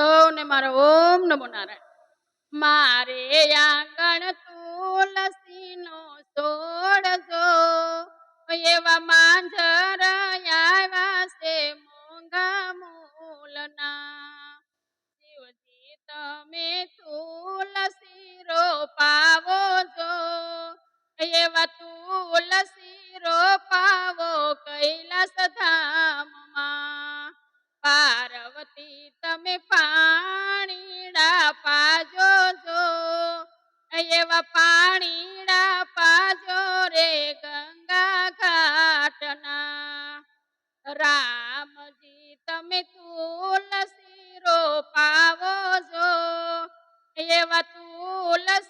સૌને મારો ઓમ નમો નારાયણ. મારે આંગણ તુલસીનો છોડ જો, એવા માંજર આવ્યા છે મોંઘા મૂલના. શિવજી તમે તુલસી રોપાવો જો, એવા તુલસી રોપાવો કૈલાસ ધામમાં. પાર્વતી તમે પાણીડા પાજો જો, એવા પાણીડા પાજો રે ગંગા ઘાટના. રામજી તમે તુલસી રોપાવો જો, એવા તુલસી